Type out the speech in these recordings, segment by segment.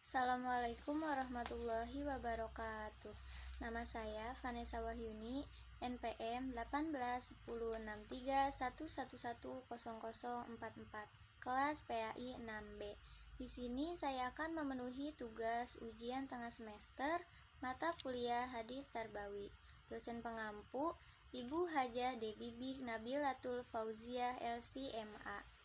Assalamualaikum warahmatullahi wabarakatuh. Nama saya Vanessa Wahyuni, NPM 18+106311100044, kelas PAI 6B. Di sini saya akan memenuhi tugas ujian tengah semester mata kuliah Hadis Tarbawi. Dosen pengampu Ibu Hajah Debibi Nabilatul Fauziah LC.MA.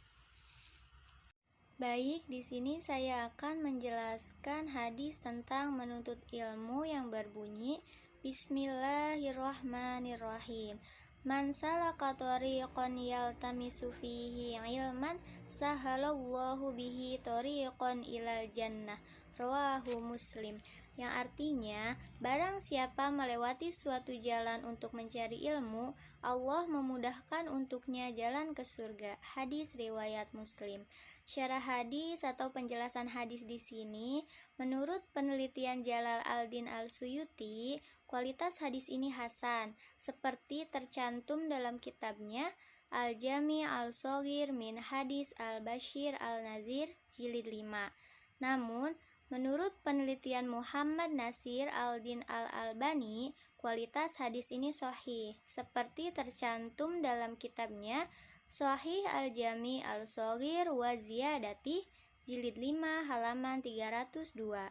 Baik, di sini saya akan menjelaskan hadis tentang menuntut ilmu yang berbunyi Bismillahirrahmanirrahim. Man salaka thariqan yaltamisu fihi ilman sahalallahu bihi thariqan ilal jannah. Rawahu Muslim. Yang artinya, barang siapa melewati suatu jalan untuk mencari ilmu, Allah memudahkan untuknya jalan ke surga. Hadis riwayat Muslim. Syarah hadis atau penjelasan hadis di sini, menurut penelitian Jalal al-Din al-Suyuti, kualitas hadis ini hasan, seperti tercantum dalam kitabnya Al-Jami' al-Shaghir min Hadis al-Bashir al-Nazir jilid 5. Namun, menurut penelitian Muhammad Nasir al-Din al-Albani, kualitas hadis ini sahih, seperti tercantum dalam kitabnya Sahih Al-Jami' Al-Shaghir wa Ziyadati jilid 5 halaman 302.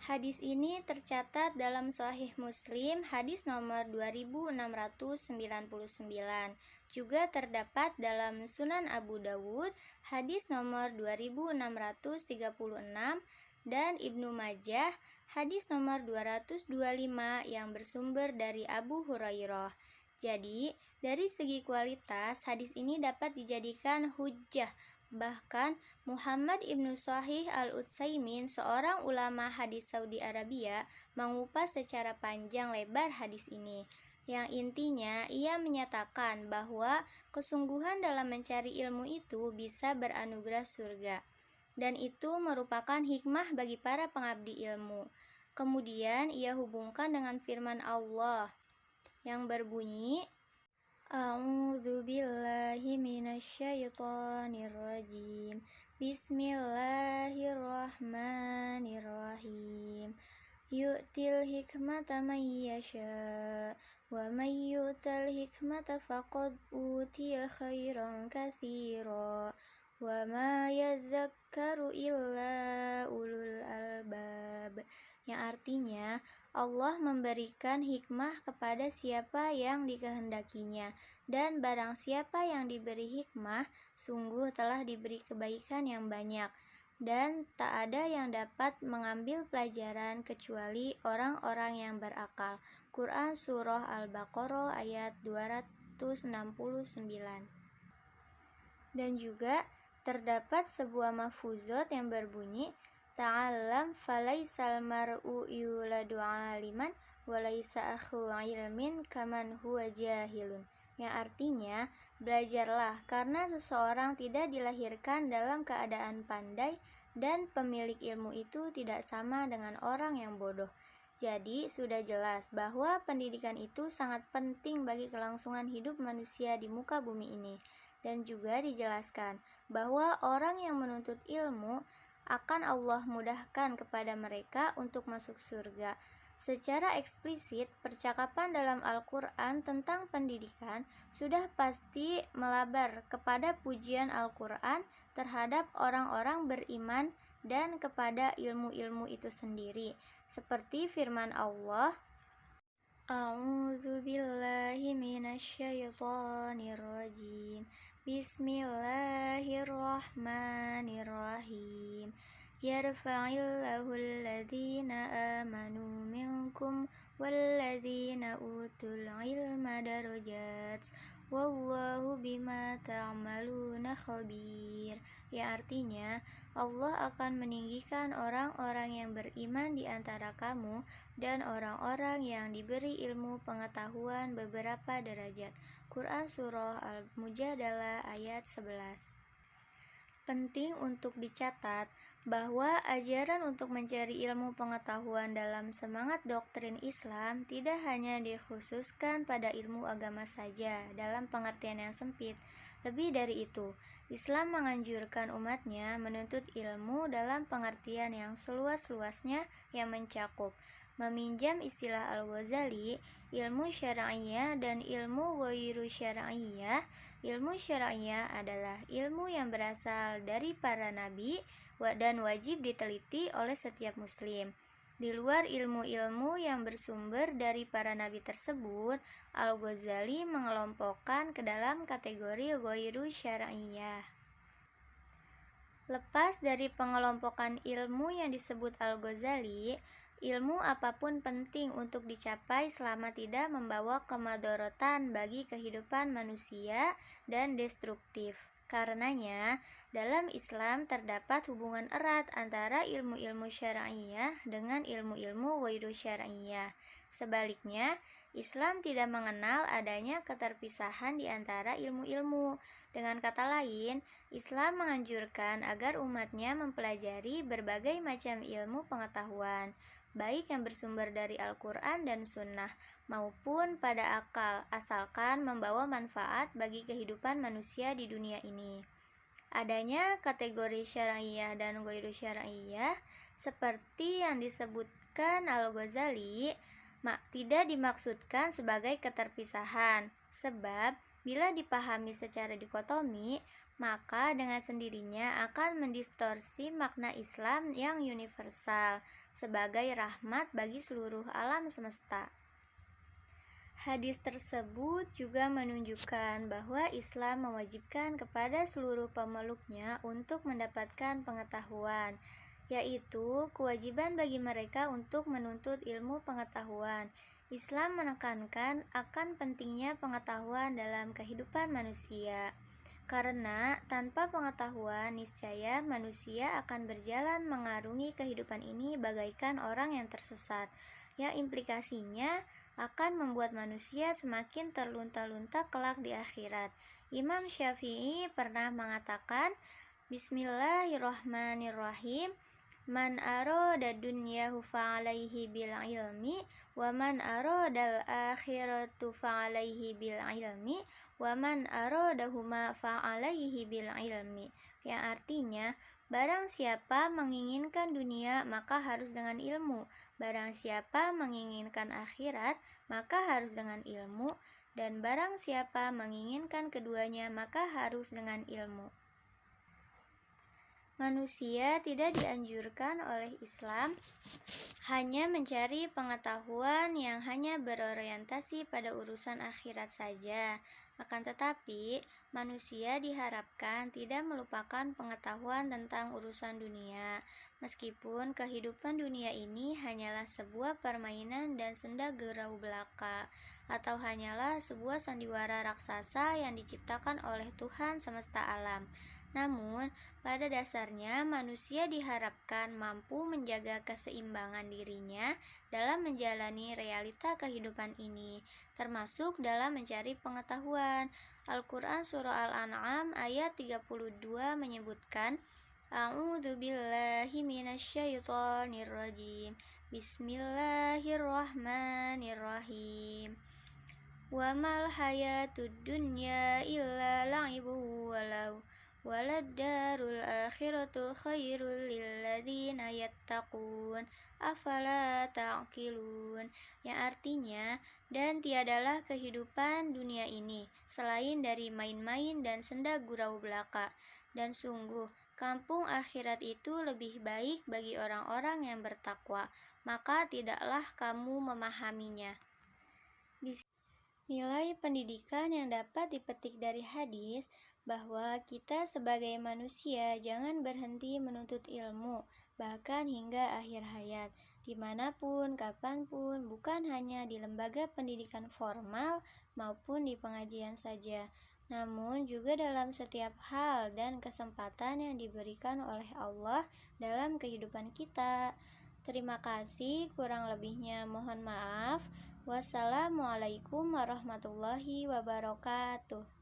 Hadis ini tercatat dalam Sahih Muslim hadis nomor 2699. Juga terdapat dalam Sunan Abu Dawud hadis nomor 2636 dan Ibnu Majah hadis nomor 225 yang bersumber dari Abu Hurairah. Jadi, dari segi kualitas, hadis ini dapat dijadikan hujjah. Bahkan, Muhammad Ibnu Shahih Al-Utsaimin, seorang ulama hadis Saudi Arabia, mengupas secara panjang lebar hadis ini. Yang intinya, ia menyatakan bahwa kesungguhan dalam mencari ilmu itu bisa beranugerah surga. Dan itu merupakan hikmah bagi para pengabdi ilmu. Kemudian, ia hubungkan dengan firman Allah yang berbunyi A'udzu billahi minasyaitonir rajim. Bismillahirrahmanirrahim. Yu'til hikmata man yasha wa man yu'tal hikmata faqad utiya khairan katsira wa ma yadzakkaru illa ulul albab. Yang artinya, Allah memberikan hikmah kepada siapa yang dikehendakinya, dan barang siapa yang diberi hikmah, sungguh telah diberi kebaikan yang banyak, dan tak ada yang dapat mengambil pelajaran kecuali orang-orang yang berakal. Quran Surah Al-Baqarah ayat 269. Dan juga terdapat sebuah mahfuzat yang berbunyi Ta'allam falaisal mar'u yuladu aliman walaisa akhu ilmin kaman huwa jahilun. Yang artinya, belajarlah karena seseorang tidak dilahirkan dalam keadaan pandai dan pemilik ilmu itu tidak sama dengan orang yang bodoh. Jadi, sudah jelas bahwa pendidikan itu sangat penting bagi kelangsungan hidup manusia di muka bumi ini. Dan juga dijelaskan bahwa orang yang menuntut ilmu akan Allah mudahkan kepada mereka untuk masuk surga. Secara eksplisit, percakapan dalam Al-Quran tentang pendidikan sudah pasti melabar kepada pujian Al-Quran terhadap orang-orang beriman dan kepada ilmu-ilmu itu sendiri. Seperti firman Allah, A'udzu billahi minasyaitonir rajim. Bismillahirrahmanirrahim. Yarfa'illahu alladhina amanu minkum walladhina utul ilma darajat. Wallahu bima ta'maluna khabir. Yang artinya, Allah akan meninggikan orang-orang yang beriman di antara kamu dan orang-orang yang diberi ilmu pengetahuan beberapa derajat. Quran Surah Al-Mujadalah ayat 11. Penting untuk dicatat bahwa ajaran untuk mencari ilmu pengetahuan dalam semangat doktrin Islam tidak hanya dikhususkan pada ilmu agama saja dalam pengertian yang sempit, Lebih dari itu, Islam menganjurkan umatnya menuntut ilmu dalam pengertian yang seluas-luasnya yang mencakup. Meminjam istilah Al-Ghazali, ilmu syar'iyah dan ilmu ghairu syar'iyah. Ilmu syar'iyah adalah ilmu yang berasal dari para nabi dan wajib diteliti oleh setiap muslim. Di luar ilmu-ilmu yang bersumber dari para nabi tersebut, Al-Ghazali mengelompokkan ke dalam kategori ghairu syar'iyah. Lepas dari pengelompokan ilmu yang disebut Al-Ghazali, ilmu apapun penting untuk dicapai selama tidak membawa kemadorotan bagi kehidupan manusia dan destruktif. Karenanya, dalam Islam terdapat hubungan erat antara ilmu-ilmu syar'iyah dengan ilmu-ilmu ghairu syar'iyah. Sebaliknya, Islam tidak mengenal adanya keterpisahan di antara ilmu-ilmu. Dengan kata lain, Islam menganjurkan agar umatnya mempelajari berbagai macam ilmu pengetahuan, baik yang bersumber dari Al-Quran dan Sunnah, maupun pada akal, asalkan membawa manfaat bagi kehidupan manusia di dunia ini. Adanya kategori syar'iyah dan ghairu syar'iyah, seperti yang disebutkan Al-Ghazali, tidak dimaksudkan sebagai keterpisahan, sebab bila dipahami secara dikotomi, maka dengan sendirinya akan mendistorsi makna Islam yang universal sebagai rahmat bagi seluruh alam semesta. Hadis tersebut juga menunjukkan bahwa Islam mewajibkan kepada seluruh pemeluknya untuk mendapatkan pengetahuan, yaitu kewajiban bagi mereka untuk menuntut ilmu pengetahuan. Islam menekankan akan pentingnya pengetahuan dalam kehidupan manusia, karena tanpa pengetahuan niscaya manusia akan berjalan mengarungi kehidupan ini bagaikan orang yang tersesat, yang implikasinya akan membuat manusia semakin terlunta-lunta kelak di akhirat. Imam Syafi'i pernah mengatakan, Bismillahirrahmanirrahim, Man aroda dunyahu fa'alaihi bil ilmi, wa man arodal akhiratu fa'alaihi bil ilmi, wa man arodahuma fa'alaihi bil ilmi. Yang artinya, barang siapa menginginkan dunia, maka harus dengan ilmu. Barang siapa menginginkan akhirat, maka harus dengan ilmu. Dan barang siapa menginginkan keduanya, maka harus dengan ilmu. Manusia tidak dianjurkan oleh Islam hanya mencari pengetahuan yang hanya berorientasi pada urusan akhirat saja. Akan tetapi, manusia diharapkan tidak melupakan pengetahuan tentang urusan dunia, meskipun kehidupan dunia ini hanyalah sebuah permainan dan senda gurau belaka, atau hanyalah sebuah sandiwara raksasa yang diciptakan oleh Tuhan semesta alam. Namun, pada dasarnya manusia diharapkan mampu menjaga keseimbangan dirinya dalam menjalani realita kehidupan ini, termasuk dalam mencari pengetahuan. Al-Quran Surah Al-An'am ayat 32 menyebutkan, A'udzu billahi minasyaitonir rajim. Bismillahirrahmanirrahim. Wa mal hayatud dunya illa la'ibu walau waladdarul akhiratu khairul lilladzina yattaqun afala ta'qilun. Yang artinya, dan tiadalah kehidupan dunia ini selain dari main-main dan senda gurau belaka, dan sungguh kampung akhirat itu lebih baik bagi orang-orang yang bertakwa, maka tidaklah kamu memahaminya. Nilai pendidikan yang dapat dipetik dari hadis bahwa kita sebagai manusia jangan berhenti menuntut ilmu, bahkan hingga akhir hayat, dimanapun, kapanpun, bukan hanya di lembaga pendidikan formal maupun di pengajian saja, namun juga dalam setiap hal dan kesempatan yang diberikan oleh Allah dalam kehidupan kita. Terima kasih, kurang lebihnya mohon maaf. Wassalamualaikum warahmatullahi wabarakatuh.